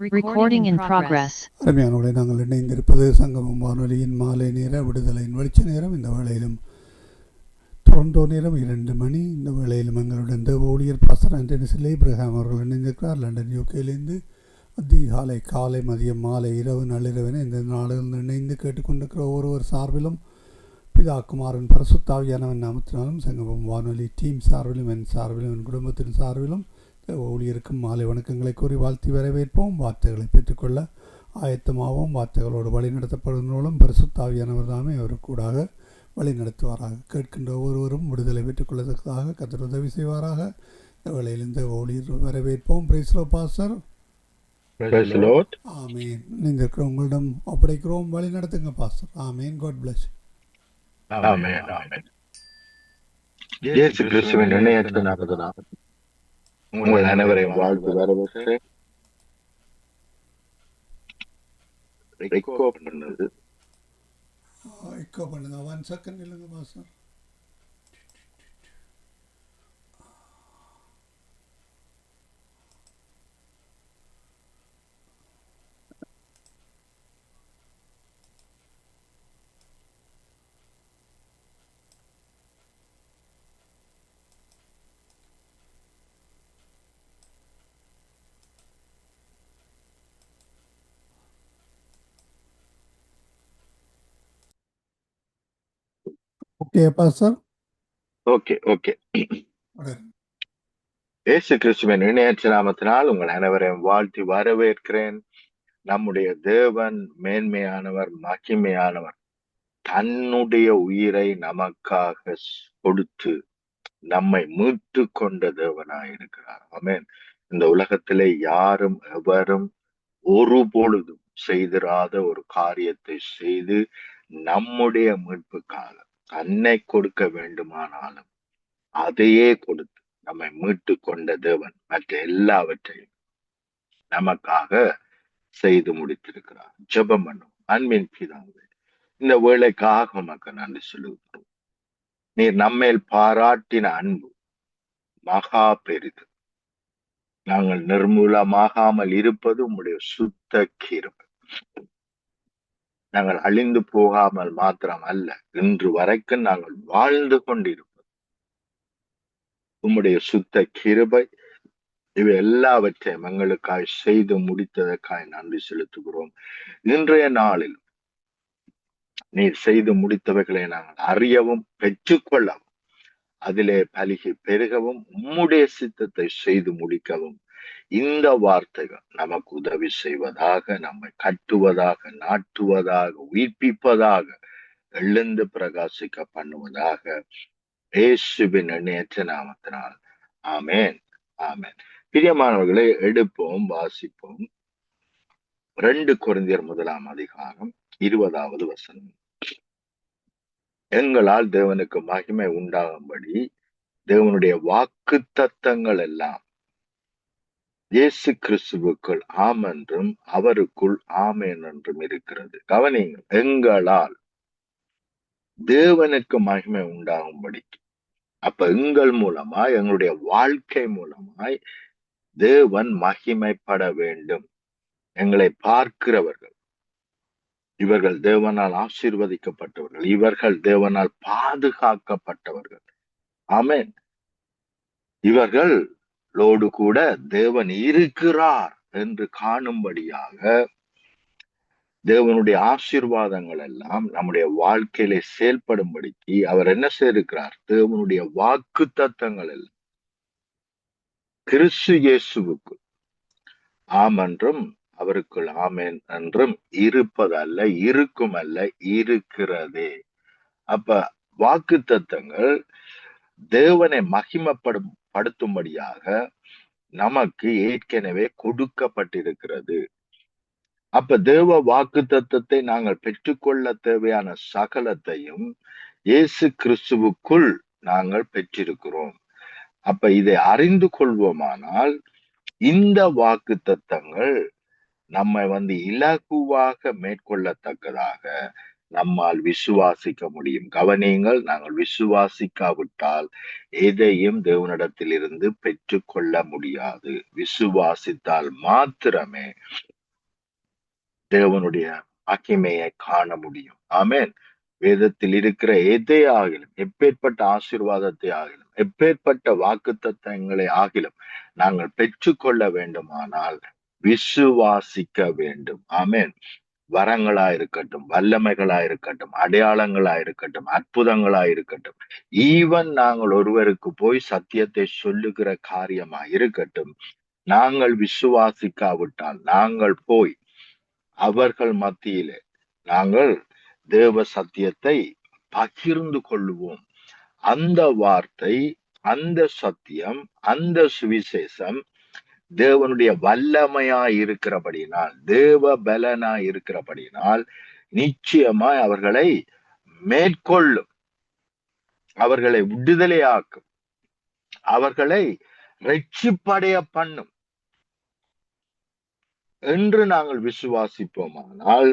Recording in progress. அருமையானவர்களை நாங்கள் இணைந்திருப்பது சங்கமம் வானொலியின் மாலை நேர விடுதலையின் வெளிச்ச நேரம். இந்த வேளையிலும் டொரண்டோ நேரம் 2 மணி. இந்த வேளையிலும் எங்களுடன் தேவ ஊழியர் பாஸ்டர் ஆண்டனி இப்ராஹிம் அவர்கள் இணைந்திருக்கிறார். லண்டன் யூகேலேருந்து அதிகாலை, காலை, மதியம், மாலை, இரவு, நள்ளிரவின இந்த நாடுகளில் இணைந்து கேட்டுக்கொண்டிருக்கிற ஒருவர் சார்பிலும் பிதா குமாரன் பரிசுத்தாவியானவன் நாமத்தினாலும் சங்கமம் வானொலி டீம் சார்பிலும் என் சார்பிலும் என் குடும்பத்தின் சார்பிலும் ஊழியருக்கும் மாலை வணக்கங்களை கூறி வாழ்த்தி வரவேற்போம். வார்த்தைகளை பெற்றுக்கொள்ள ஆயத்தமாகவும் வார்த்தைகளோடு வழி நடத்தப்படுவதன் மூலம் பரிசுத்தாவியானவர் தாமே அவருக்கூடாக வழி நடத்துவாராக. கேட்கின்ற ஒவ்வொருவரும் விடுதலை பெற்றுக்கொள்வதற்காக கர்த்தர் உதவி செய்வாராக. இந்த வேளையில் இந்த ஊழியர் வரவேற்போம். Praise the Lord pastor. Praise the Lord. ஆமீன். நீங்க உங்களிடம் ஒப்படைக்கிறோம், வழி நடத்துங்க பாஸ்டர். ஆமீன். God bless. ஆமென், ஆமென். இயேசு கிறிஸ்துவின் இணையற்ற நாமத்தினால் உங்கள் அனைவரையும் வாழ்த்து வரவேற்கிறேன். ரெக்கோ பண்ணது எக்கோ பண்ணுங்க. 1 செகண்ட் இல்லைங்க பாஸ்டர். Okay pastor. ஓகே. இயேசு கிறிஸ்துவின் இணையற்ற நாமத்தினால் உங்கள் அனைவரையும் வாழ்த்தி வரவேற்கிறேன். நம்முடைய தேவன் மேன்மையானவர், மகிமையானவர். தன்னுடைய உயிரை நமக்காக கொடுத்து நம்மை மீட்டு கொண்ட தேவனாயிருக்கிறார். ஆமென். இந்த உலகத்திலே யாரும் எவரும் ஒரு பொழுதும் செய்திராத ஒரு காரியத்தை செய்து நம்முடைய மீட்புக்காக தன்னை கொடுக்க வேண்டுமானாலும் அதையே கொடுத்து நம்மை மீட்டு கொண்ட தேவன் மற்ற எல்லாவற்றையும் நமக்காக செய்து முடித்திருக்கிறார். ஜெபம் பண்ணும். அன்பின் பிதாவே, இந்த வேளைக்காக உமக்கு நன்றி சொல்லுகிறோம். நீர் நம்மேல் பாராட்டின அன்பு மகா பெரிது. நாங்கள் நிர்மூலமாகாமல் இருப்பது உம்முடைய சுத்த கிருபை. நாங்கள் அழிந்து போகாமல் மாத்திரம் அல்ல, இன்று வரைக்கும் நாங்கள் வாழ்ந்து கொண்டிருப்பது உம்முடைய சுத்த கிருபை. இவை எல்லாவற்றையும் எங்களுக்காய் செய்து முடித்ததற்காய் நன்றி செலுத்துகிறோம். இன்றைய நாளில் நீர் செய்து முடித்தவைகளை நாங்கள் அறியவும் பெற்றுக்கொள்ளவும் அதிலே பலிகி பெருகவும் உம்முடைய சித்தத்தை செய்து முடிக்கவும் இந்த வார்த்தைகள் நமக்கு உதவி செய்வதாக, நம்மை கட்டுவதாக, நாட்டுவதாக, உயிர்ப்பிப்பதாக, எழுந்து பிரகாசிக்க பண்ணுவதாக, இயேசுவின் இணையற்ற நாமத்தினால். ஆமென், ஆமென். பிரியமானவர்களை எடுப்போம், வாசிப்போம். 2 கொரிந்தியர் 1 அதிகாரம் 20வது வசனம். எங்களால் தேவனுக்கு மகிமை உண்டாகும்படி தேவனுடைய வாக்குத்தத்தங்கள் எல்லாம் இயேசு கிறிஸ்துவுக்குள் ஆம் என்றும் அவருக்குள் ஆமென் என்றும் இருக்கிறது. கவனிங்க, எங்களால் தேவனுக்கு மகிமை உண்டாகும்படி. அப்ப எங்கள் மூலமாய், எங்களுடைய வாழ்க்கை மூலமாய் தேவன் மகிமைப்பட வேண்டும். எங்களை பார்க்கிறவர்கள் இவர்கள் தேவனால் ஆசீர்வதிக்கப்பட்டவர்கள், இவர்கள் தேவனால் பாதுகாக்கப்பட்டவர்கள். ஆமென். இவர்களோடு கூட தேவன் இருக்கிறார் என்று காணும்படியாக தேவனுடைய ஆசீர்வாதங்கள் எல்லாம் நம்முடைய வாழ்க்கையிலே செயல்படும்படிக்கு அவர் என்ன செய்திருக்கிறார்? தேவனுடைய வாக்குத்தத்தங்கள் எல்லாம் கிறிஸ்து இயேசுவுக்கு ஆம் என்றும் அவருக்குள் ஆமென் என்றும் இருப்பதல்ல, இருக்கும் அல்ல, இருக்கிறதே. அப்ப வாக்குத்தத்தங்கள் தேவனை மகிமைப்படுத்தும்படியாக நமக்கு ஏற்கனவே கொடுக்கப்பட்டிருக்கிறது. அப்ப தேவ வாக்குத்தத்தத்தை நாங்கள் பெற்றுக்கொள்ள தேவையான சகலத்தையும் இயேசு கிறிஸ்துவுக்குள் நாங்கள் பெற்றிருக்கிறோம். அப்ப இதை அறிந்து கொள்வோமானால் இந்த வாக்குத்தத்தங்கள் நம்மை இலகுவாக மேற்கொள்ளத்தக்கதாக, நம்மால் விசுவாசிக்க முடியும். கவனியுங்கள், நாங்கள் விசுவாசிக்காவிட்டால் எதையும் தேவனிடத்திலிருந்து பெற்றுக்கொள்ள முடியாது. விசுவாசித்தால் மாத்திரமே தேவனுடைய மகிமையை காண முடியும். ஆமென். வேதத்தில் இருக்கிற எதை ஆகிலும், எப்பேற்பட்ட ஆசீர்வாதத்தை ஆகிலும், எப்பேற்பட்ட வாக்குத்தத்தங்களை ஆகிலும் நாங்கள் பெற்றுக்கொள்ள வேண்டுமானால் விசுவாசிக்க வேண்டும். ஆமென். வரங்களா இருக்கட்டும், வல்லமைகளா இருக்கட்டும், அடையாளங்களா இருக்கட்டும், அற்புதங்களா இருக்கட்டும், ஈவன் நாங்கள் ஒருவருக்கு போய் சத்தியத்தை சொல்லுகிற காரியமா இருக்கட்டும், நாங்கள் விசுவாசிக்காவிட்டால் நாங்கள் போய் அவர்கள் மத்தியிலே நாங்கள் தேவ சத்தியத்தை பகிர்ந்து கொள்ளுவோம். அந்த வார்த்தை, அந்த சத்தியம், அந்த சுவிசேஷம் தேவனுடைய வல்லமையா இருக்கிறபடினால், தேவ பலனா இருக்கிறபடினால் நிச்சயமாய் அவர்களை மேற்கொள்ளும், அவர்களை விடுதலையாக்கும், அவர்களை ரட்சிப்படைய பண்ணும் என்று நாங்கள் விசுவாசிப்போமானால்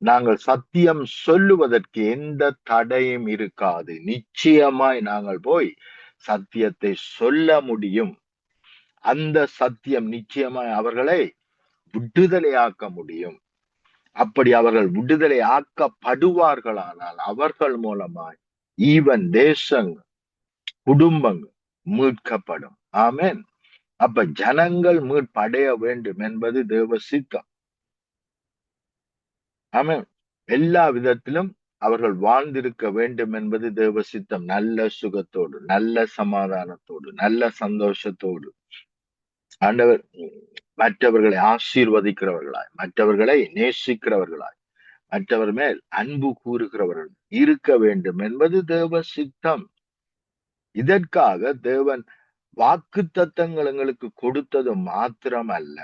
நாங்கள் சத்தியம் சொல்லுவதற்கு எந்த தடையும் இருக்காது. நிச்சயமாய் நாங்கள் போய் சத்தியத்தை சொல்ல முடியும். அந்த சத்தியம் நிச்சயமாய் அவர்களை விடுதலையாக்க முடியும். அப்படி அவர்கள் விடுதலை ஆக்கப்படுவார்களானால் அவர்கள் மூலமாய் ஈவன் தேசங்கள், குடும்பங்கள் மீட்கப்படும். ஆமென். அப்ப ஜனங்கள் மீட்படைய வேண்டும் என்பது தேவ சித்தம். ஆமென். எல்லா விதத்திலும் அவர்கள் வாழ்ந்திருக்க வேண்டும் என்பது தேவ சித்தம். நல்ல சுகத்தோடு, நல்ல சமாதானத்தோடு, நல்ல சந்தோஷத்தோடு ஆண்டவர் மற்றவர்களை ஆசீர்வதிக்கிறவர்களாய், மற்றவர்களை நேசிக்கிறவர்களாய், மற்றவர் மேல் அன்பு கூறுகிறவர்கள் இருக்க வேண்டும் என்பது தேவ சித்தம். இதற்காக தேவன் வாக்குத்தத்தங்கள் எங்களுக்கு கொடுத்தது மாத்திரமல்ல,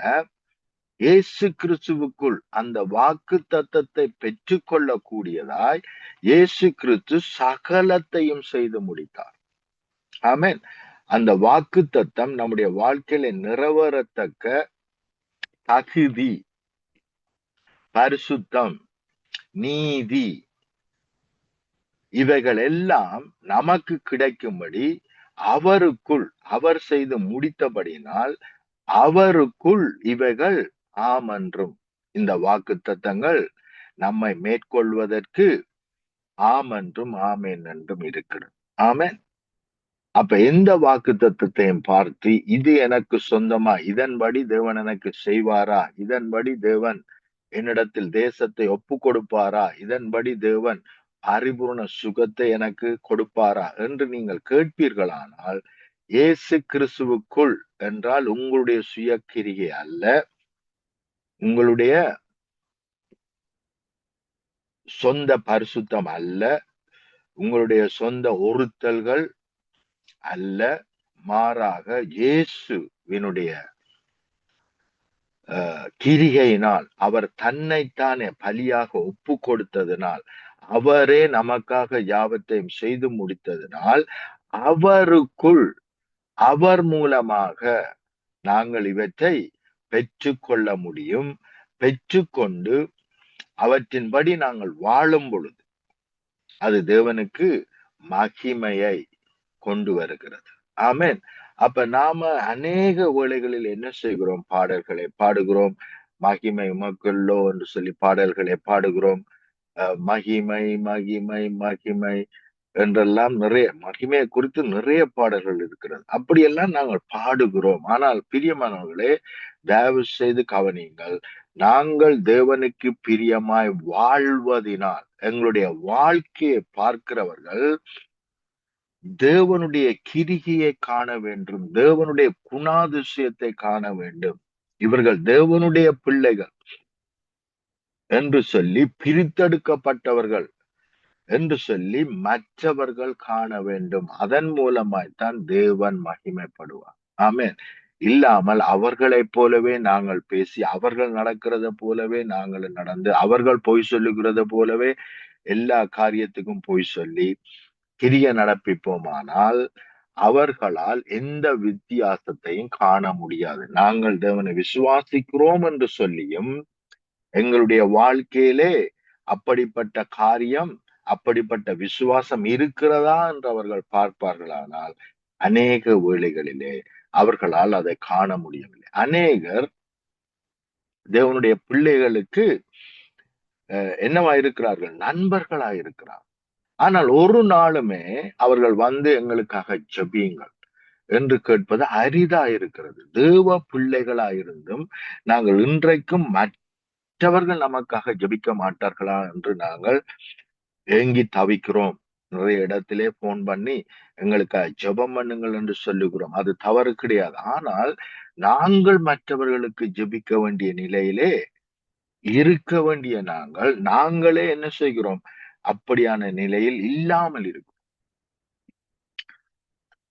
இயேசு கிறிஸ்துவுக்குள் அந்த வாக்குத்தத்தத்தை பெற்றுக்கொள்ளக்கூடியதாய் இயேசு கிறிஸ்து சகலத்தையும் செய்து முடித்தார். ஆமென். அந்த வாக்குத்தத்தம் நம்முடைய வாழ்க்கையில நிறைவேறத்தக்க தகுதி, பரிசுத்தம், நீதி இவைகள் எல்லாம் நமக்கு கிடைக்கும்படி அவருக்குள், அவர் செய்து முடித்தபடியினால் அவருக்குள் இவைகள் ஆம் என்றும், இந்த வாக்குத்தத்தங்கள் நம்மை மேற்கொள்வதற்கு ஆம் என்றும் ஆமேன் என்றும் இருக்கிறது. ஆமென். அப்ப எந்த வாக்குத்தத்தத்தையும் பார்த்து இது எனக்கு சொந்தமா, இதன்படி தேவன் எனக்கு செய்வாரா, இதன்படி தேவன் என்னிடத்தில் தேசத்தை ஒப்பு கொடுப்பாரா, இதன்படி தேவன் பரிபூர்ண சுகத்தை எனக்கு கொடுப்பாரா என்று நீங்கள் கேட்பீர்களானால், இயேசு கிறிஸ்துவுக்குள் என்றால் உங்களுடைய சுயக்கிரியை அல்ல, உங்களுடைய சொந்த பரிசுத்தம் அல்ல, உங்களுடைய சொந்த ஒருத்தல்கள் அல்ல, மாறாக இயேசுவினுடைய கிரிகையினால், அவர் தன்னைத்தானே பலியாக ஒப்பு கொடுத்ததினால், அவரே நமக்காக யாவற்றையும் செய்து முடித்ததினால், அவருக்குள், அவர் மூலமாக நாங்கள் இவற்றை பெற்றுக்கொள்ள முடியும். பெற்றுக்கொண்டு அவற்றின்படி நாங்கள் வாழும் பொழுது அது தேவனுக்கு மகிமையை கொண்டு வருகிறது. ஆமென். அப்ப நாம அநேக வேளைகளில் என்ன செய்கிறோம்? பாடல்களை பாடுகிறோம். மகிமை உமக்குள்ளோ என்று சொல்லி பாடல்களை பாடுகிறோம். மகிமை மகிமை மகிமை என்றெல்லாம் நிறைய மகிமையை குறித்து நிறைய பாடல்கள் இருக்கிறது. அப்படியெல்லாம் நாங்கள் பாடுகிறோம். ஆனால் பிரியமானவர்களே, தயவு செய்து கவனியுங்கள். நாங்கள் தேவனுக்கு பிரியமாய் வாழ்வதினால் எங்களுடைய வாழ்க்கையை பார்க்கிறவர்கள் தேவனுடைய கிரிகையை காண வேண்டும், தேவனுடைய குணாதிசயத்தை காண வேண்டும். இவர்கள் தேவனுடைய பிள்ளைகள் என்று சொல்லி, பிரித்தெடுக்கப்பட்டவர்கள் என்று சொல்லி மற்றவர்கள் காண வேண்டும். அதன் மூலமாய்த்தான் தேவன் மகிமைப்படுவார். ஆமென். இல்லாமல் அவர்களைப் போலவே நாங்கள் பேசி, அவர்கள் நடக்கிறத போலவே நாங்கள் நடந்து, அவர்கள் பொய் சொல்லுகிறத போலவே எல்லா காரியத்துக்கும் பொய் சொல்லி கிரிய நடப்பிப்போமானால் அவர்களால் எந்த வித்தியாசத்தையும் காண முடியாது. நாங்கள் தேவனை விசுவாசிக்கிறோம் என்று சொல்லியும் எங்களுடைய வாழ்க்கையிலே அப்படிப்பட்ட காரியம், அப்படிப்பட்ட விசுவாசம் இருக்கிறதா என்று அவர்கள் பார்ப்பார்களானால், அநேக வேளைகளிலே அவர்களால் அதை காண முடியவில்லை. அநேகர் தேவனுடைய பிள்ளைகளுக்கு என்னவா இருக்கிறார்கள்? நண்பர்களா இருக்கிறார். ஆனால் ஒரு நாளுமே அவர்கள் வந்து எங்களுக்காக ஜெபியுங்கள் என்று கேட்பது அரிதா இருக்கிறது. தேவ பிள்ளைகளா இருந்தும் நாங்கள் இன்றைக்கும் மற்றவர்கள் நமக்காக ஜெபிக்க மாட்டார்களா என்று நாங்கள் ஏங்கி தவிக்கிறோம். நிறைய இடத்திலே போன் பண்ணி எங்களுக்காக ஜெபம் பண்ணுங்கள் என்று சொல்லுகிறோம். அது தவறு கிடையாது. ஆனால் நாங்கள் மற்றவர்களுக்கு ஜெபிக்க வேண்டிய நிலையிலே இருக்க வேண்டிய நாங்களே என்ன செய்கிறோம்? அப்படியான நிலையில் இல்லாமல் இருக்கும்.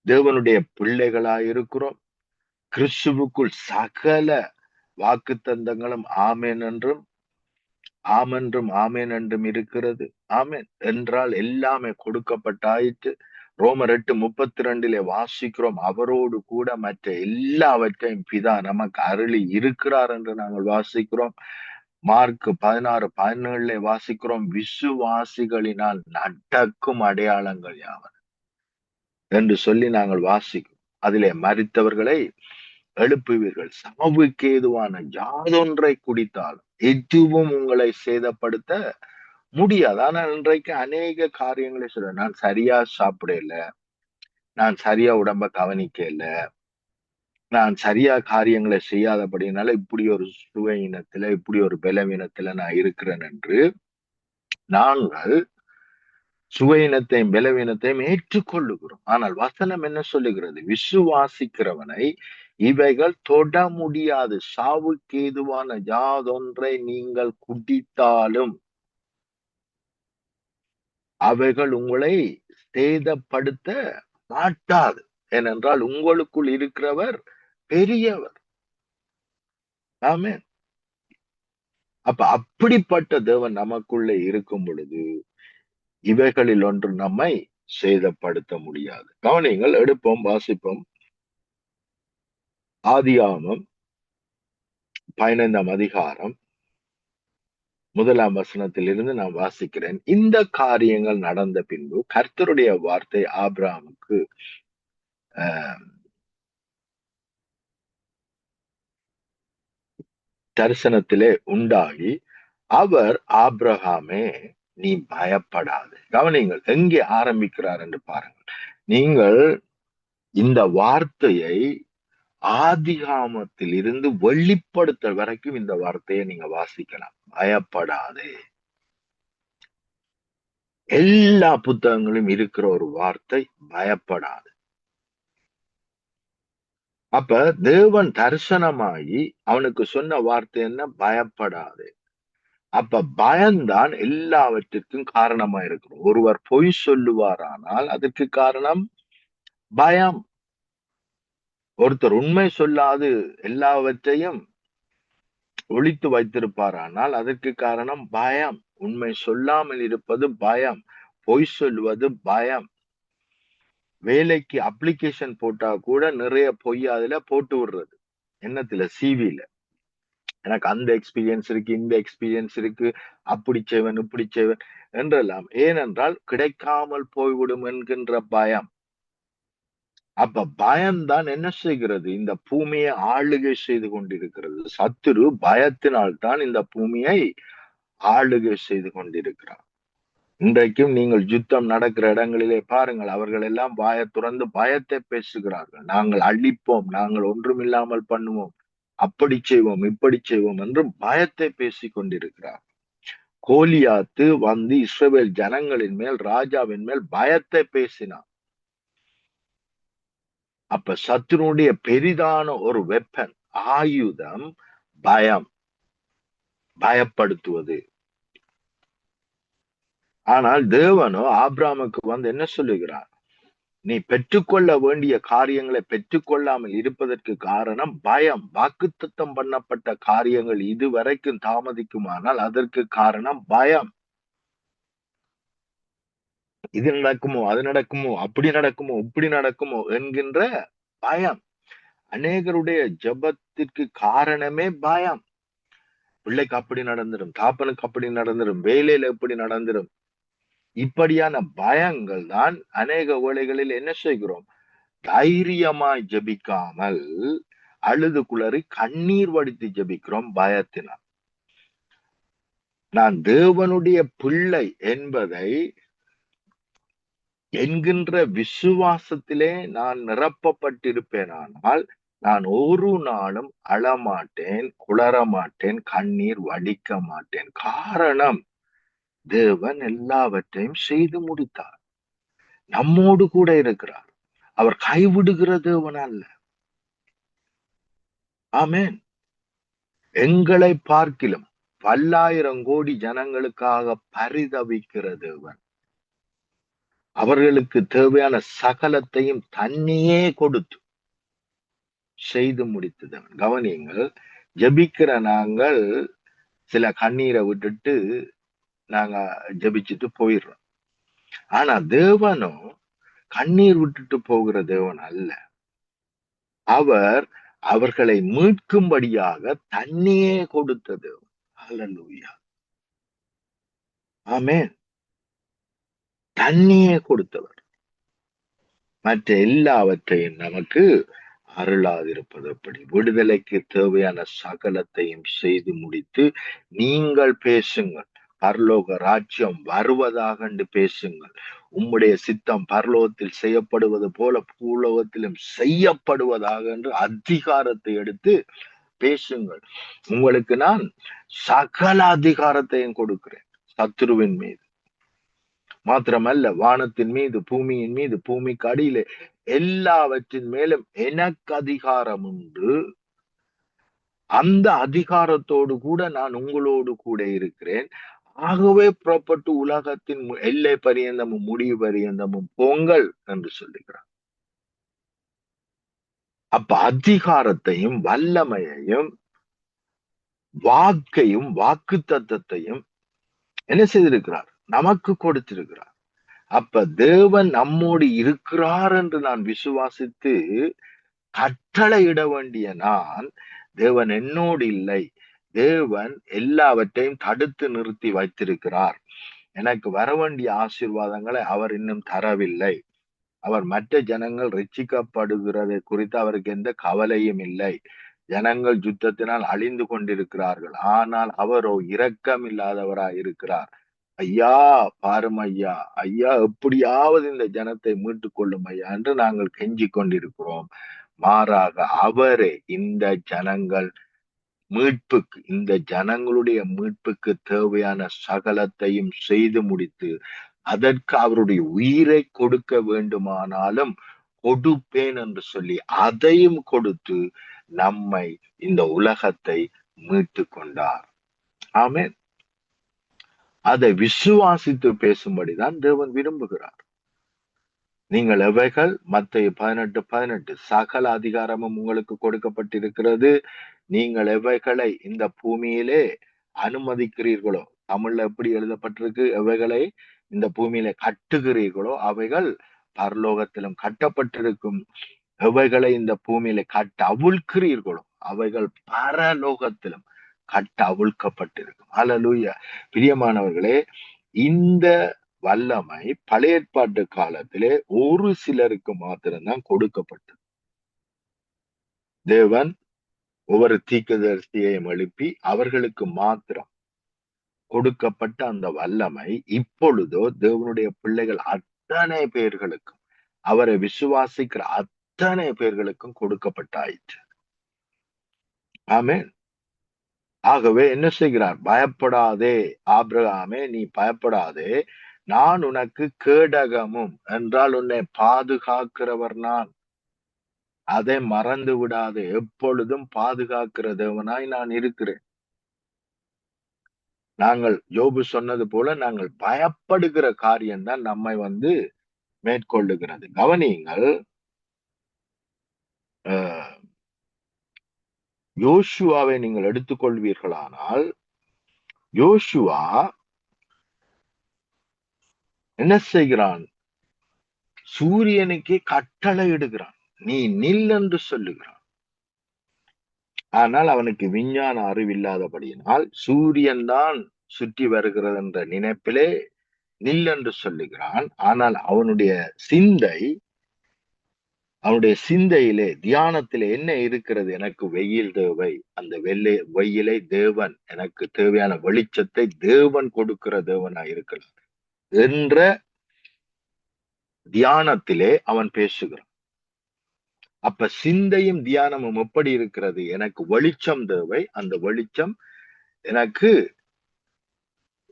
தேவனுடைய பிள்ளைகளாய் இருக்கிறோம். கிறிஸ்துவுக்குள் சகல வாக்குத்தத்தங்களும் ஆமென் என்றும் ஆமென் என்றும் இருக்கிறது. ஆமென் என்றால் எல்லாமே கொடுக்கப்பட்டாயிற்று. ரோமர் 8:32 வாசிக்கிறோம். அவரோடு கூட மற்ற எல்லாவற்றையும் பிதா நமக்கு அருளி இருக்கிறார் என்று நாங்கள் வாசிக்கிறோம். மார்க் 16:17 வாசிக்கிறோம். விசுவாசிகளினால் நடக்கும் அடையாளங்கள் யாவை என்று சொல்லி நாங்கள் வாசிக்கிறோம். அதிலே மரித்தவர்களை எழுப்புவீர்கள். சாவுக்கு ஏதுவான யாதொன்றை குடித்தால் எதுவும் உங்களை சேதப்படுத்த முடியாது. ஆனால் இன்றைக்கு அநேக காரியங்களை சொல்ல, நான் சரியா சாப்பிடல, நான் சரியா உடம்ப கவனிக்கல, நான் சரியா காரியங்களை செய்யாதபடினால இப்படி ஒரு சுவையினத்துல, இப்படி ஒரு பலவீனத்துல நான் இருக்கிறேன் என்று நாங்கள் சுவையினத்தையும் பலவீனத்தையும் ஏற்றுக்கொள்ளுகிறோம். ஆனால் வசனம் என்ன சொல்லுகிறது? விசுவாசிக்கிறவனை இவைகள் தொட முடியாது. சாவுக்கு ஏதுவான யாதொன்றை நீங்கள் குடித்தாலும் அவைகள் உங்களை சேதப்படுத்த மாட்டாது. ஏனென்றால் உங்களுக்குள் இருக்கிறவர் பெரியவர். ஆமென். அப்ப அப்படிப்பட்ட தேவன் நமக்குள்ளே இருக்கும் பொழுது இவைகளில் ஒன்று நம்மை சேதப்படுத்த முடியாது. கவனிங்கள், எடுப்போம், வாசிப்போம். ஆதியாகமம் 15ஆம் அதிகாரம் 1ஆம் வசனத்திலிருந்து நான் வாசிக்கிறேன். இந்த காரியங்கள் நடந்த பின்பு கர்த்தருடைய வார்த்தை ஆபிரகாமுக்கு தரிசனத்திலே உண்டாகி, அவர் ஆபிரகாமே நீ பயப்படாது. கவனிங்கள், எங்கே ஆரம்பிக்கிறார் என்று பாருங்கள். நீங்கள் இந்த வார்த்தையை ஆதிகாமத்தில் இருந்து வெளிப்படுத்தல் வரைக்கும் இந்த வார்த்தையை நீங்க வாசிக்கலாம். பயப்படாதே. எல்லா புத்தகங்களும் இருக்கிற ஒரு வார்த்தை பயப்படாது. அப்ப தேவன் தரிசனமாகி அவனுக்கு சொன்ன வார்த்தை என்ன? பயப்படாதே. அப்ப பயம்தான் எல்லாவற்றிற்கும் காரணமா இருக்கணும். ஒருவர் பொய் சொல்லுவாரானால் அதற்கு காரணம் பயம். ஒருத்தர் உண்மை சொல்லாது எல்லாவற்றையும் ஒளித்து வைத்திருப்பாரானால் அதற்கு காரணம் பயம். உண்மை சொல்லாமல் இருப்பது பயம். பொய் சொல்வது பயம். வேலைக்கு அப்ளிகேஷன் போட்டா கூட நிறைய பொய் அதுல போட்டு விடுறது. என்னத்துல? சிவில. எனக்கு அந்த எக்ஸ்பீரியன்ஸ் இருக்கு, இந்த எக்ஸ்பீரியன்ஸ் இருக்கு, அப்படி செய்வன் இப்படி செய்வன் என்றெல்லாம். ஏனென்றால் கிடைக்காமல் போய்விடும் என்கின்ற பயம். அப்ப பயம்தான் என்ன செய்கிறது? இந்த பூமியை ஆளுகை செய்து கொண்டிருக்கிறது. சத்துரு பயத்தினால் தான் இந்த பூமியை ஆளுகை செய்து கொண்டிருக்கிறார். இன்றைக்கும் நீங்கள் யுத்தம் நடக்கிற இடங்களிலே பாருங்கள், அவர்கள் எல்லாம் வாயை துறந்து பயத்தை பேசுகிறார்கள். நாங்கள் அழிப்போம், நாங்கள் ஒன்றுமில்லாமல் பண்ணுவோம், அப்படி செய்வோம், இப்படி செய்வோம் என்று பயத்தை பேசிக் கொண்டிருக்கிறார். கோலியாத்து வந்து இஸ்ரவேல் ஜனங்களின் மேல், ராஜாவின் மேல் பயத்தை பேசினான். அப்ப சத்துருடைய பெரிதான ஒரு வெப்பன், ஆயுதம் பயம், பயப்படுத்துவது. ஆனால் தேவனோ ஆபிரகாமுக்கு வந்து என்ன சொல்லுகிறார்? நீ பெற்றுக்கொள்ள வேண்டிய காரியங்களை பெற்றுக்கொள்ளாமல் இருப்பதற்கு காரணம் பயம். வாக்குத்தத்தம் பண்ணப்பட்ட காரியங்கள் இதுவரைக்கும் தாமதிக்குமானால் அதற்கு காரணம் பயம். இது நடக்குமோ, அது நடக்குமோ, அப்படி நடக்குமோ, இப்படி நடக்குமோ என்கின்ற பயம். அநேகருடைய ஜெபத்திற்கு காரணமே பயம். பிள்ளைக்கு அப்படி நடந்துரும், தாப்பனுக்கு அப்படி நடந்துரும், வேலையில எப்படி நடந்துரும். இப்படியான பயங்கள் தான் அநேக வேளைகளில் என்ன செய்கிறோம், தைரியமாய் ஜெபிக்காமல் அழுது குளறி கண்ணீர் வடித்து ஜெபிக்கிறோம் பயத்தினால். நான் தேவனுடைய பிள்ளை என்பதை என்கின்ற விசுவாசத்திலே நான் நிரப்பப்பட்டிருப்பேனானால் நான் ஒரு நாளும் அழமாட்டேன், குளரமாட்டேன், கண்ணீர் வடிக்க மாட்டேன். காரணம், தேவன் எல்லாவற்றையும் செய்து முடித்தார். நம்மோடு கூட இருக்கிறார். அவர் கைவிடுகிற தேவன் அல்ல. ஆமென். எங்களை பார்க்கிலும் பல்லாயிரம் கோடி ஜனங்களுக்காக பரிதவிக்கிற தேவன். அவர்களுக்கு தேவையான சகலத்தையும் தன்னையே கொடுத்து செய்து முடித்தவன். கவனியுங்கள், ஜெபிக்கிற நாங்கள் சில கண்ணீரை விட்டுட்டு நாங்க ஜெபிச்சுட்டு போயிடுறோம். ஆனா தேவனும் கண்ணீர் விட்டுட்டு போகிற தேவன் அல்ல. அவர் அவர்களை மீட்கும்படியாக தன்னையே கொடுத்த தேவன். ஹல்லேலூயா. ஆமென். தன்னையே கொடுத்தவர். மற்ற எல்லாவற்றையும் நமக்கு அருளாதிருப்பது எப்படி? விடுதலைக்கு தேவையான சகலத்தையும் செய்து முடித்து நீங்கள் பேசுங்கள், பரலோக ராஜ்யம் வருவதாக என்று பேசுங்கள். உம்முடைய சித்தம் பரலோகத்தில் செய்யப்படுவது போல பூலோகத்திலும் செய்யப்படுவதாக என்று அதிகாரத்தை எடுத்து பேசுங்கள். உங்களுக்கு நான் சகல அதிகாரத்தையும் கொடுக்கிறேன், சத்துருவின் மீது மாத்திரமல்ல, வானத்தின் மீது, பூமியின் மீது, பூமிக்கு அடியிலே எல்லாவற்றின் மேலும் எனக்கு அதிகாரம் உண்டு. அந்த அதிகாரத்தோடு கூட நான் உங்களோடு கூட இருக்கிறேன். ஆகவே புறப்பட்டு உலகத்தின் எல்லை பரியந்தமும் முடிவு பரியந்தமும் போங்கள் என்று சொல்லுகிறார். அப்ப அதிகாரத்தையும் வல்லமையையும் வாக்கையும் வாக்கு தத்தத்தையும் என்ன செய்திருக்கிறார்? நமக்கு கொடுத்திருக்கிறார். அப்ப தேவன் நம்மோடு இருக்கிறார் என்று நான் விசுவாசித்து கட்டளையிட வேண்டிய நான், தேவன் என்னோடு இல்லை, தேவன் எல்லாவற்றையும் தடுத்து நிறுத்தி வைத்திருக்கிறார், எனக்கு வர வேண்டிய ஆசீர்வாதங்களை அவர் இன்னும் தரவில்லை, அவர் மற்ற ஜனங்கள் ரட்சிக்கப்படுகிறதை குறித்து அவருக்கு எந்த கவலையும் இல்லை, ஜனங்கள் யுத்தத்தினால் அழிந்து கொண்டிருக்கிறார்கள், ஆனால் அவரோ இரக்கம் இல்லாதவராய் இருக்கிறார். ஐயா பாரும் ஐயா, ஐயா எப்படியாவது இந்த ஜனத்தை மீட்டுக் கொள்ளும் ஐயா என்று நாங்கள் கெஞ்சிக் கொண்டிருக்கிறோம். மாறாக அவரே இந்த ஜனங்கள் மீட்புக்கு, இந்த ஜனங்களுடைய மீட்புக்கு தேவையான சகலத்தையும் செய்து முடித்து அதற்கு அவருடைய உயிரை கொடுக்க வேண்டுமானாலும் கொடுப்பேன் என்று சொல்லி அதையும் கொடுத்து நம்மை, இந்த உலகத்தை மீட்டு கொண்டார். ஆமென். அதை விசுவாசித்து பேசும்படிதான் தேவன் விரும்புகிறார். நீங்கள் எவைகள், மத்தேயு 18:18, சகல அதிகாரமும் உங்களுக்கு கொடுக்கப்பட்டிருக்கிறது, நீங்கள் எவைகளை இந்த பூமியிலே அனுமதிக்கிறீர்களோ, தமிழ்ல எப்படி எழுதப்பட்டிருக்கு, எவைகளை இந்த பூமியில கட்டுகிறீர்களோ அவைகள் பரலோகத்திலும் கட்டப்பட்டிருக்கும், எவைகளை இந்த பூமியில கட்ட அவிழ்க்கிறீர்களோ அவைகள் பரலோகத்திலும் கட்ட அவிழ்க்கப்பட்டிருக்கும். ஹல்லேலூயா. பிரியமானவர்களே, இந்த வல்லமை பழைய ஏற்பாட்டு காலத்திலே ஒரு சிலருக்கு மாத்திரம்தான் கொடுக்கப்பட்டது. தேவன் ஒவ்வொரு தீர்க்கதரிசியையும் எழுப்பி அவர்களுக்கு மாத்திரம் கொடுக்கப்பட்ட அந்த வல்லமை இப்பொழுதோ தேவனுடைய பிள்ளைகள் அத்தனை பேர்களுக்கும், அவரை விசுவாசிக்கிற அத்தனை பேர்களுக்கும் கொடுக்கப்பட்டாயிற்று. ஆமென். ஆகவே என்ன செய்கிறார்? பயப்படாதே ஆபிரகாமே, நீ பயப்படாதே, நான் உனக்கு கேடகமும், என்றால் உன்னை பாதுகாக்கிறவர் நான், அதை மறந்து விடாதே, எப்பொழுதும் பாதுகாக்கிற தேவனாய் நான் இருக்கிறேன். நாங்கள் யோபு சொன்னது போல நாங்கள் பயப்படுகிற காரியம்தான் நம்மை மேற்கொள்ளுகிறது. கவனியுங்கள், யோசுவாவை நீங்கள் எடுத்துக்கொள்வீர்களானால், யோசுவா என்ன செய்கிறான்? சூரியனுக்கே கட்டளை இடுகிறான், நீ நில் என்று சொல்லுகிறான். ஆனால் அவனுக்கு விஞ்ஞான அறிவில்லாதபடியினால் சூரியன் தான் சுற்றி வருகிறது என்ற நினைப்பிலே நில் என்று சொல்லுகிறான். ஆனால் அவனுடைய சிந்தையிலே தியானத்திலே என்ன இருக்கிறது? எனக்கு வெயில் தேவை, அந்த வெயிலை தேவன், எனக்கு தேவையான வெளிச்சத்தை தேவன் கொடுக்கிற தேவனா இருக்கலாம் என்ற தியானத்திலே அவன் பேசுகிறான். அப்ப சிந்தையும் தியானமும் எப்படி இருக்கிறது? எனக்கு வெளிச்சம் தேவை, அந்த வெளிச்சம் எனக்கு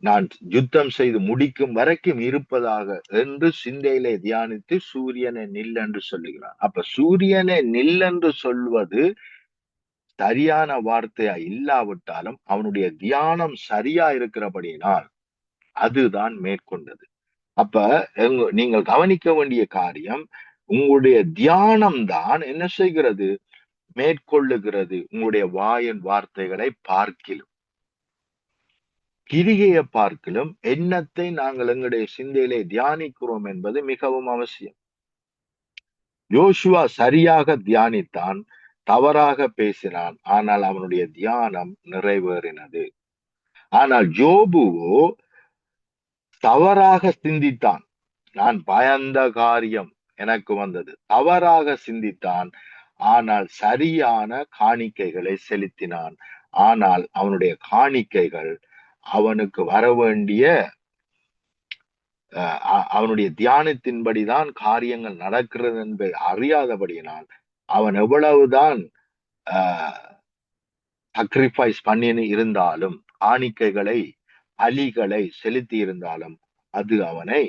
நான் யுத்தம் செய்து முடிக்கும் வரைக்கும் இருப்பதாக என்று சிந்தையிலே தியானித்து சூரியனை நில் என்று சொல்லுகிறான். அப்ப சூரியனை நில் என்று சொல்வது சரியான வார்த்தையா இல்லாவிட்டாலும் அவனுடைய தியானம் சரியா இருக்கிறபடியினால் அதுதான் மேற்கொண்டது. அப்ப நீங்கள் கவனிக்க வேண்டிய காரியம், உங்களுடைய தியானம் தான் என்ன செய்கிறது? மேற்கொள்ளுகிறது உங்களுடைய வாயின் வார்த்தைகளை பார்க்கிலும், கிரிகையை பார்க்கிலும் எண்ணத்தை நாங்கள் எங்களுடைய சிந்தையிலே தியானிக்கிறோம் என்பது மிகவும் அவசியம். யோசுவா சரியாக தியானித்தான், தவறாக பேசினான், ஆனால் அவனுடைய தியானம் நிறைவேறினது. ஆனால் யோபுவோ தவறாக சிந்தித்தான். நான் பயந்த காரியம் எனக்கு வந்தது. தவறாக சிந்தித்தான், ஆனால் சரியான காணிக்கைகளை செலுத்தினான். ஆனால் அவனுடைய காணிக்கைகள் அவனுக்கு வர வேண்டிய அவனுடைய தியானத்தின்படிதான் காரியங்கள் நடக்கிறது என்பதை அறியாதபடியினால் அவன் எவ்வளவுதான் சாக்ரிஃபைஸ் பண்ணி இருந்தாலும், காணிக்கைகளை பலிகளை செலுத்தி இருந்தாலும் அது அவனை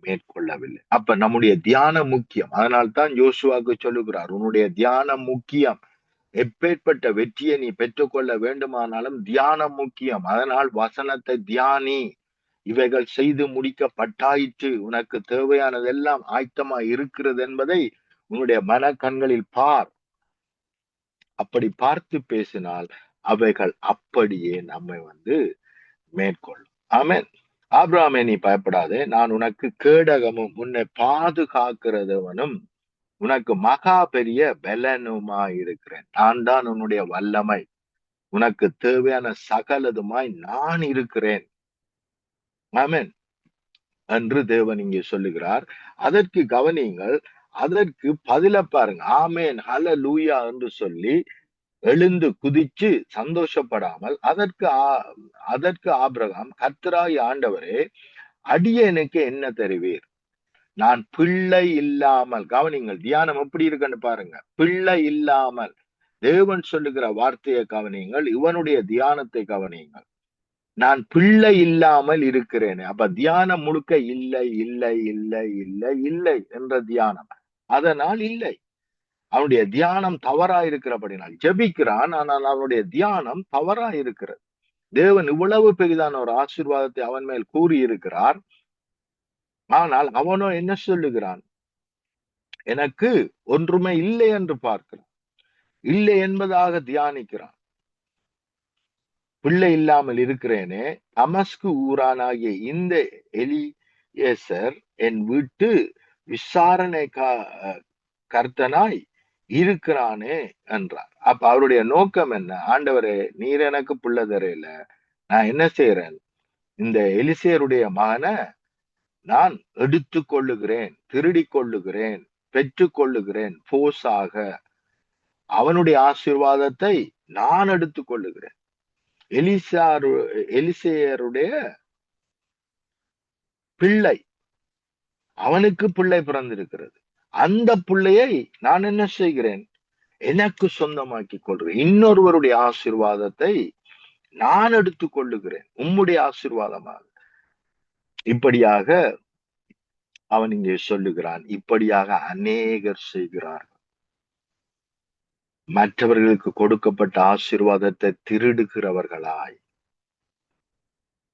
மேற்கொள்ளவில்லை. அப்ப நம்முடைய தியானம் முக்கியம். அதனால்தான் யோசுவாக்கு சொல்லுகிறார், உன்னுடைய தியானம் முக்கியம். எப்பேற்பட்ட வெற்றியை நீ பெற்றுக்கொள்ள வேண்டுமானாலும் தியானம் முக்கியம். அதனால் வசனத்தை தியானி. இவைகள் செய்து முடிக்கப்பட்டாயிற்று, உனக்கு தேவையானதெல்லாம் ஆயத்தமா இருக்கிறது என்பதை உன்னுடைய மன கண்களில் பார். அப்படி பார்த்து பேசினால் அவைகள் அப்படியே நம்மை மேற்கொள்ளும். ஆமென். ஆபிரகாமே, நீ பயப்படாதே, நான் உனக்கு கேடகமும் உன்னை பாதுகாக்கிறதவனும் உனக்கு மகா பெரிய பலனுமாய் இருக்கிறேன். நான் தான் உன்னுடைய வல்லமை, உனக்கு தேவையான சகலதுமாய் நான் இருக்கிறேன். ஆமென் என்று தேவன் இங்கே சொல்லுகிறார். அதற்கு கவனியுங்கள், அதற்கு பதில பாருங்க. ஆமேன், ஹல்லேலூயா என்று சொல்லி எழுந்து குதிச்சு சந்தோஷப்படாமல் அதற்கு ஆபிரகாம், கர்த்தராகிய ஆண்டவரே, அடியேனுக்கு என்ன தருவீர்? நான் பிள்ளை இல்லாமல், கவனிங்கள், தியானம் எப்படி இருக்குன்னு பாருங்க. பிள்ளை இல்லாமல், தேவன் சொல்லுகிற வார்த்தையை கவனியுங்கள், இவனுடைய தியானத்தை கவனியுங்கள். நான் பிள்ளை இல்லாமல் இருக்கிறேன். அப்ப தியானம் முழுக்க இல்லை இல்லை இல்லை இல்லை இல்லை என்ற தியானம். அதனால் இல்லை, அவனுடைய தியானம் தவறா இருக்கிறபடினால் ஜெபிக்கிறான், ஆனால் அவனுடைய தியானம் தவறா இருக்கிறது. தேவன் இவ்வளவு பெரிதான ஒரு ஆசீர்வாதத்தை அவன் மேல் கூறி இருக்கிறார். ஆனால் அவனோ என்ன சொல்லுகிறான்? எனக்கு ஒன்றுமே இல்லை என்று பார்க்கிறான், இல்லை என்பதாக தியானிக்கிறான். பிள்ளை இல்லாமல் இருக்கிறேனே, தமஸ்கு ஊரானாகிய இந்த எலியேசர் என் வீட்டு விசாரணை கர்த்தனாய் இருக்கிறானே என்றார். அப்ப அவருடைய நோக்கம் என்ன? ஆண்டவரே, நீர் எனக்கு பிள்ளை தரையில, நான் என்ன செய்யறேன்? இந்த எலிசேருடைய மகனை நான் எடுத்து கொள்ளுகிறேன், திருடி கொள்ளுகிறேன், பெற்றுக் கொள்ளுகிறேன். போஸாக அவனுடைய ஆசீர்வாதத்தை நான் எடுத்துக் கொள்ளுகிறேன். எலிசேருடைய பிள்ளை, அவனுக்கு பிள்ளை பிறந்திருக்கிறது. அந்த பிள்ளையை நான் என்ன செய்கிறேன்? எனக்கு சொந்தமாக்கி கொள்கிறேன். இன்னொருவருடைய ஆசீர்வாதத்தை நான் எடுத்துக் கொள்ளுகிறேன், உம்முடைய ஆசீர்வாதமாக. இப்படியாக அவன் இங்கே சொல்லுகிறான். இப்படியாக அநேகர் செய்கிறார்கள். மற்றவர்களுக்கு கொடுக்கப்பட்ட ஆசீர்வாதத்தை திருடுகிறவர்களாய்,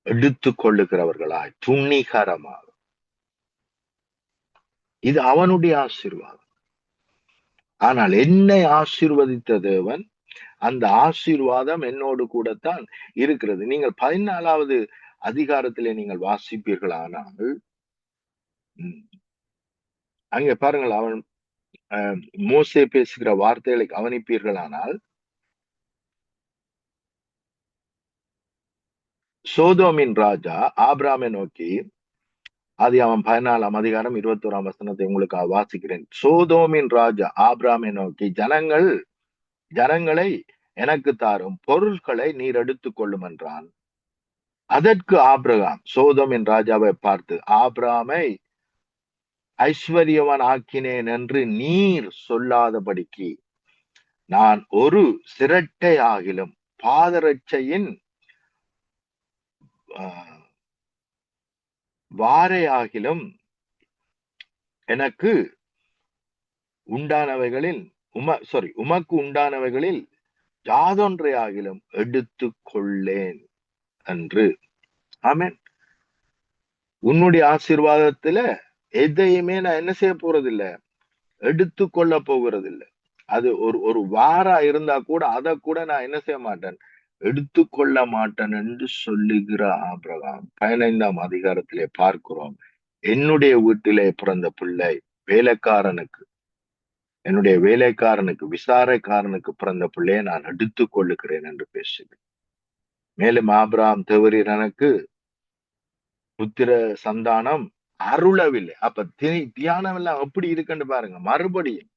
எடுத்துக் கொள்ளுகிறவர்களாய், துணிகரமாக. இது அவனுடைய ஆசீர்வாதம். ஆனால் என்னை ஆசீர்வதித்த தேவன், அந்த ஆசீர்வாதம் என்னோடு கூடத்தான் இருக்கிறது. நீங்கள் 14வது அதிகாரத்திலே நீங்கள் வாசிப்பீர்களானால், அங்கே பாருங்கள், அவன் மோசே பேசுகிற வார்த்தைகளை கவனிப்பீர்களானால், சோதோமின் ராஜா ஆபிராமை நோக்கி, ஆதியாகமம் 14 அதிகாரம் 21 வசனத்தை உங்களுக்கு வாசிக்கிறேன். சோதோமின் ராஜா ஆபிராமை நோக்கி, ஜனங்களை எனக்கு தாரும், பொருட்களை நீர் எடுத்துக் கொள்ளும் என்றான். அதற்கு ஆபிரகாம் சோதோமின் ராஜாவை பார்த்து, ஆபிராமை ஐஸ்வர்யவான் ஆக்கினேன் என்று நீர் சொல்லாதபடிக்கு நான் ஒரு சிரட்டை ஆகிலும் பாதரட்சையின் வாரையாகிலும் எனக்கு உண்டானவைகளில் உமக்கு உண்டானவைகளில் யாதொன்றையாகிலும் எடுத்து கொள்ளேன் என்று. ஆமென். உன்னுடைய ஆசீர்வாதத்துல எதையுமே நான் என்ன செய்ய போறதில்லை, எடுத்து கொள்ள போகிறதில்லை. அது ஒரு வாரா இருந்தா கூட அதை கூட நான் என்ன செய்ய மாட்டேன், எடுத்துக்கொள்ள மாட்டேன் என்று சொல்லுகிற ஆபிரகாம் 15 அதிகாரத்திலே பார்க்கிறோம். என்னுடைய வீட்டிலே பிறந்த பிள்ளை என்னுடைய வேலைக்காரனுக்கு விசாரைக்காரனுக்கு பிறந்த பிள்ளையை நான் எடுத்துக் கொள்ளுகிறேன் என்று பேசுகிறேன். மேலும் ஆபிரகாம் தேவரீர் எனக்கு புத்திர சந்தானம் அருளவில்லை. அப்ப தியானம் எல்லாம் எப்படி இருக்குன்னு பாருங்க. மறுபடியும்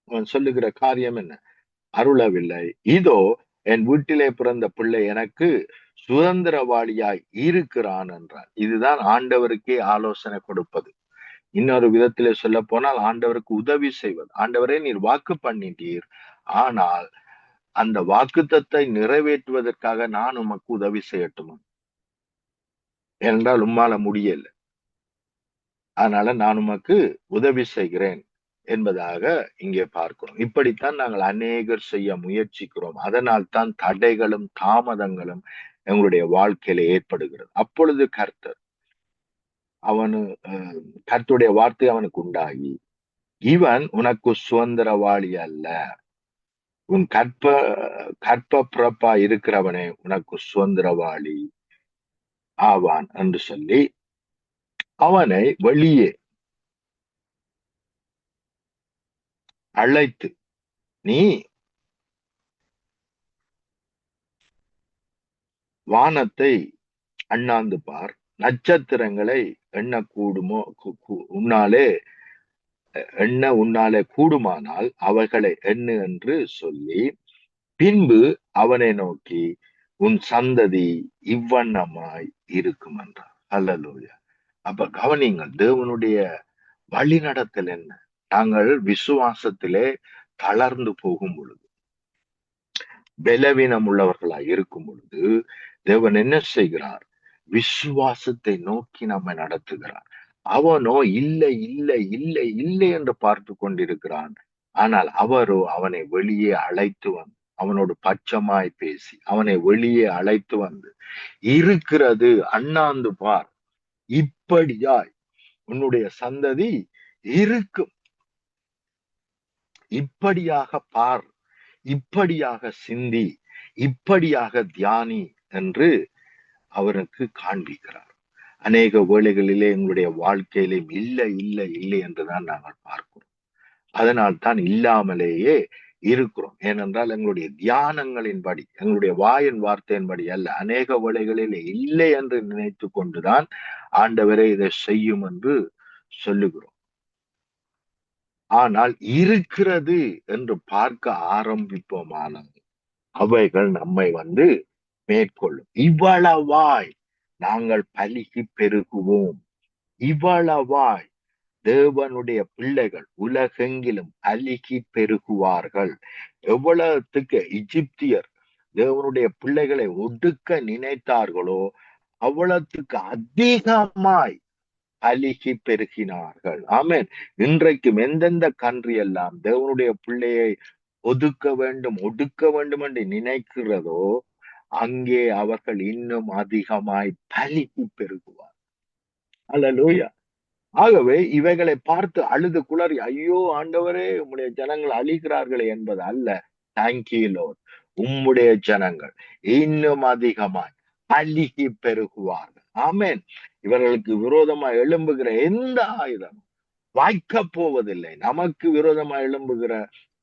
அவன் சொல்லுகிற காரியம் என்ன? அருளவில்லை. இதோ என் வீட்டிலே பிறந்த பிள்ளை எனக்கு சுதந்திரவாளியாய் இருக்கிறான் என்றார். இதுதான் ஆண்டவருக்கே ஆலோசனை கொடுப்பது. இன்னொரு விதத்திலே சொல்ல போனால் ஆண்டவருக்கு உதவி செய்வது. ஆண்டவரே, நீர் வாக்கு பண்ணிட்டீர், ஆனால் அந்த வாக்குத்தத்தை நிறைவேற்றுவதற்காக நான் உமக்கு உதவி செய்யட்டுமா? என்றால் உம்மால முடியல, அதனால நான் உமக்கு உதவி செய்கிறேன் என்பதாக இங்கே பார்க்கிறோம். இப்படித்தான் நாங்கள் அநேகர் செய்ய முயற்சிக்கிறோம். அதனால் தான் தடைகளும் தாமதங்களும் எங்களுடைய வாழ்க்கையில ஏற்படுகிறது. அப்பொழுது கர்த்தருடைய வார்த்தை அவனுக்கு உண்டாகி, இவன் உனக்கு சுதந்திரவாளி அல்ல, உன் கற்ப பிறப்பா இருக்கிறவனே உனக்கு சுதந்திரவாளி ஆவான் என்று சொல்லி அவனை வெளியே அழைத்து, நீ வானத்தை அண்ணாந்து பார், நட்சத்திரங்களை உன்னாலே கூடுமானால் அவைகளை எண்ணு என்று சொல்லி, பின்பு அவனை நோக்கி, உன் சந்ததி இவ்வண்ணமாய் இருக்கும் என்றார். அல்லேலூயா. அப்ப கவனிங்கள், தேவனுடைய வழி நடத்தல் என்ன? நாங்கள் விசுவாசத்திலே தளர்ந்து போகும் பொழுது, பலவீனம் உள்ளவர்களாய் இருக்கும் பொழுது தேவன் என்ன செய்கிறார்? விசுவாசத்தை நோக்கி நம்மை நடத்துகிறார். அவனோ இல்லை இல்லை இல்லை இல்லை என்று பார்த்து கொண்டிருக்கிறான். ஆனால் அவரோ அவனை வெளியே அழைத்து வந்து, அவனோடு பட்சமாய் பேசி அவனை வெளியே அழைத்து வந்து, இருக்கிறது, அண்ணாந்து பார், இப்படியாய் உன்னுடைய சந்ததி இருக்கும், இப்படியாக பார், இப்படியாக சிந்தி, இப்படியாக தியானி என்று அவருக்கு காண்பிக்கிறார். அநேக வேளைகளிலே எங்களுடைய வாழ்க்கையிலே இல்லை இல்லை இல்லை என்றுதான் நாங்கள் பார்க்கிறோம். அதனால் தான் இல்லாமலேயே இருக்கிறோம். ஏனென்றால் எங்களுடைய தியானங்களின்படி, எங்களுடைய வாயின் வார்த்தையின்படி அல்ல. அநேக வேளைகளிலே இல்லை என்று நினைத்து கொண்டுதான் ஆண்டவரே இதை செய்யும் என்று சொல்லுகிறோம். ஆனால் இருக்கிறது என்று பார்க்க ஆரம்பிப்போமானால் அவைகள் நம்மை மேற்கொள்ளும். இவ்வளவாய் நாங்கள் பலுகி பெருகுவோம். இவ்வளவாய் தேவனுடைய பிள்ளைகள் உலகெங்கிலும் அழுகி பெருகுவார்கள். எவ்வளவுக்கு எகிப்தியர் தேவனுடைய பிள்ளைகளை ஒடுக்க நினைத்தார்களோ அவ்வளவுக்கு அதிகமாய் அழுகி பெருகினார்கள். ஆமென். இன்றைக்கும் எந்தெந்த கண்ட்ரி எல்லாம் தேவனுடைய பிள்ளையை ஒடுக்க வேண்டும் என்று நினைக்கிறதோ அங்கே அவர்கள் இன்னும் அதிகமாய் பலுகி பெருகுவார். அல்லேலூயா. ஆகவே இவைகளை பார்த்து அழுது குளறி, ஐயோ ஆண்டவரே, உம்முடைய ஜனங்கள் அழிகிறார்களே என்பது அல்ல. தேங்க்யூ லார்ட், உம்முடைய ஜனங்கள் இன்னும் அதிகமாய் அழுகி பெருகுவார்கள். ஆமென். இவர்களுக்கு விரோதமாய் எழும்புகிற எந்த ஆயுதமும் வாய்க்க போவதில்லை. நமக்கு விரோதமாய் எழும்புகிற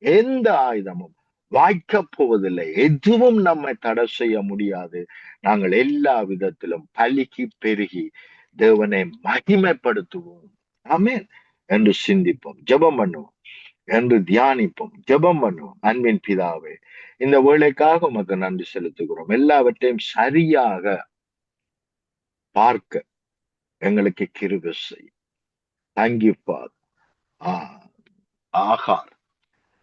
எந்த ஆயுதமும் வாய்க்கப் போவதில்லை. எதுவும் நம்மை தடை செய்ய முடியாது. நாங்கள் எல்லா விதத்திலும் பலுகி பெருகி தேவனை மகிமைப்படுத்துவோம். ஆமென் என்று சிந்திப்போம், ஜெபம் பண்ணுவோம், என்று தியானிப்போம், ஜெபம் பண்ணுவோம். அன்பின் பிதாவே, இந்த வேலைக்காக உமக்கு நன்றி செலுத்துகிறோம். எல்லாவற்றையும் சரியாக பார்க்க எங்களுக்கு கிருபை செய். தங்கிப்பார். ஆகார்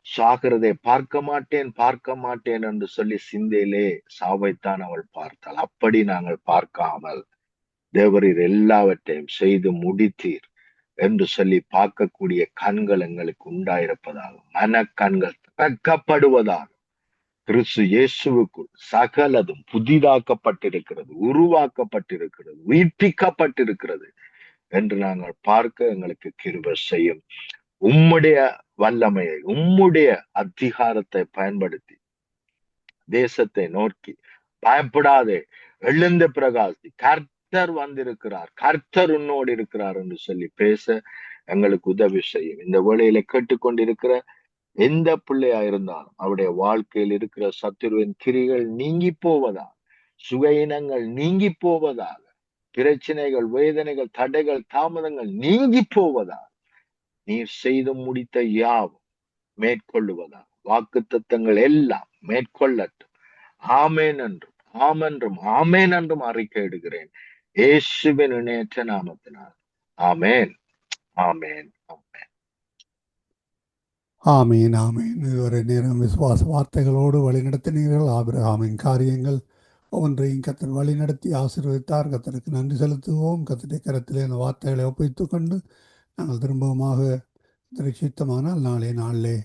சாகிறதை பார்க்க மாட்டேன் பார்க்க மாட்டேன் என்று சொல்லி சிந்தையிலே சாவைத்தான் அவள் பார்த்தாள். அப்படி நாங்கள் பார்க்காமல் தேவரீர் எல்லாவற்றையும் செய்து முடித்தீர் என்று சொல்லி பார்க்கக்கூடிய கண்கள் எங்களுக்கு உண்டாயிருப்பதாக, மனக்கண்கள் திறக்கப்படுவதாக. கிறிஸ்து இயேசுவுக்குள் சகலதும் புதிதாக்கப்பட்டிருக்கிறது, உருவாக்கப்பட்டிருக்கிறது, உயிர்ப்பிக்கப்பட்டிருக்கிறது என்று நாங்கள் பார்க்க எங்களுக்கு கிருபை செய்யும். உம்முடைய வல்லமையை, உம்முடைய அதிகாரத்தை பயன்படுத்தி தேசத்தை நோக்கி பயப்படாதே, எழுந்த பிரகாசி, கர்த்தர் வந்திருக்கிறார், கர்த்தர் உன்னோடு இருக்கிறார் என்று சொல்லி பேச எங்களுக்கு உதவி செய்யும். இந்த வேளையில கேட்டுக்கொண்டிருக்கிற எந்த பிள்ளையா இருந்தாலும் அவருடைய வாழ்க்கையில் இருக்கிற சத்துருவின் கிரிகள் நீங்கி போவதா, சுகையினங்கள் நீங்கி போவதாக, பிரச்சனைகள், வேதனைகள், தடைகள், தாமதங்கள் நீங்கி போவதா, நீர் செய்து முடித்த யாவும் மேற்கொள்ளுவதா, வாக்குத்தத்தங்கள் எல்லாம் மேற்கொள்ளட்டும். ஆமேன் என்றும் ஆமென்றும் ஆமேன் என்றும் அறிக்கையிடுகிறேன், இயேசுவின் இணையற்ற நாமத்தினால். ஆமேன், ஆமேன், ஆமேன். ஆமீன் ஆமீன். இதுவரை நேரம் விசுவாச வார்த்தைகளோடு வழிநடத்தினீர்கள். ஆபிரகாமின் காரியங்கள் ஒவ்வொன்றையும் கத்தர் வழிநடத்தி ஆசீர்வதித்தார். கத்தருக்கு நன்றி செலுத்துவோம். கத்தருடைய கரத்திலே அந்த வார்த்தைகளை ஒப்பித்துக் கொண்டு நாங்கள் திரும்பவுமாக சித்தமானால் நாளே நாளிலே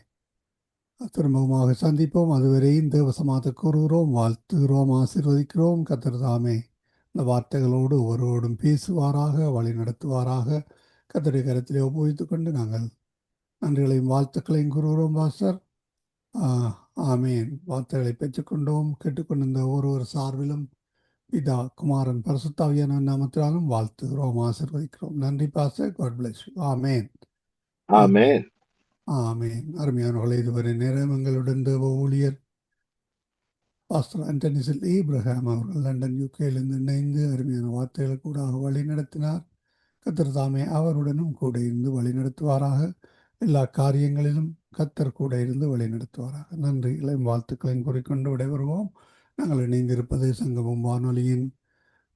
திரும்பவுமாக சந்திப்போம். அதுவரையும் தேவசமாத கூறுகிறோம், வாழ்த்துகிறோம், ஆசீர்வதிக்கிறோம். கத்தர் தாமே இந்த வார்த்தைகளோடு ஒருவரோடும் பேசுவாராக, வழி நடத்துவாராக. கத்தருடைய கரத்திலே ஒப்புவித்துக் கொண்டு நாங்கள் நன்றிகளையும் வாழ்த்துக்களையும் கூறுகிறோம். பாஸ்டர், ஆமீன். வார்த்தைகளை பெற்றுக்கொண்டோம். கேட்டுக்கொண்டிருந்த ஒருவர் சார்பிலும் பிதா, குமாரன், பரிசுத்தாவியான நாமத்தினாலும் வாழ்த்துகிறோம், ஆசீர்வதிக்கிறோம். நன்றி பாஸ்டர். God bless you. ஆமேன், ஆமேன். ஆமீன். அருமையானவர்களே, இதுவரை நேரம் எங்களுடன் தேவ ஊழியர் பாஸ்டர் ஆண்டனி சில் இப்ரஹாம் அவர்கள் லண்டன் யூகேலிருந்து இணைந்து அருமையான வார்த்தைகளை கூட வழி நடத்தினார். கத்தர் தாமே அவருடனும் கூட இருந்து வழி நடத்துவாராக. எல்லா காரியங்களிலும் கத்தர் கூட இருந்து வழி நடத்துவாராக. நன்றிகளையும் வாழ்த்துக்களையும் கூறிக்கொண்டு விடைபெறுவோம். நாங்கள் இணைந்திருப்பது சங்கமம் வானொலியின்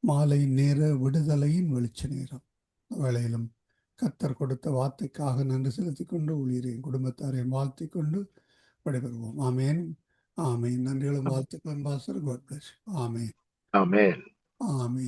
மாலை நேர விடுதலையின் வெளிச்ச நேரம். வேளையிலும் கத்தர் கொடுத்த வார்த்தைக்காக நன்றி செலுத்திக் கொண்டு ஊழியரையும் குடும்பத்தாரையும் வாழ்த்திக் கொண்டு விடைபெறுவோம். ஆமேன், ஆமேன். நன்றிகளும் வாழ்த்துக்களும் பாஸ்டர். God bless. ஆமேன், ஆமேன். ஆமேன்.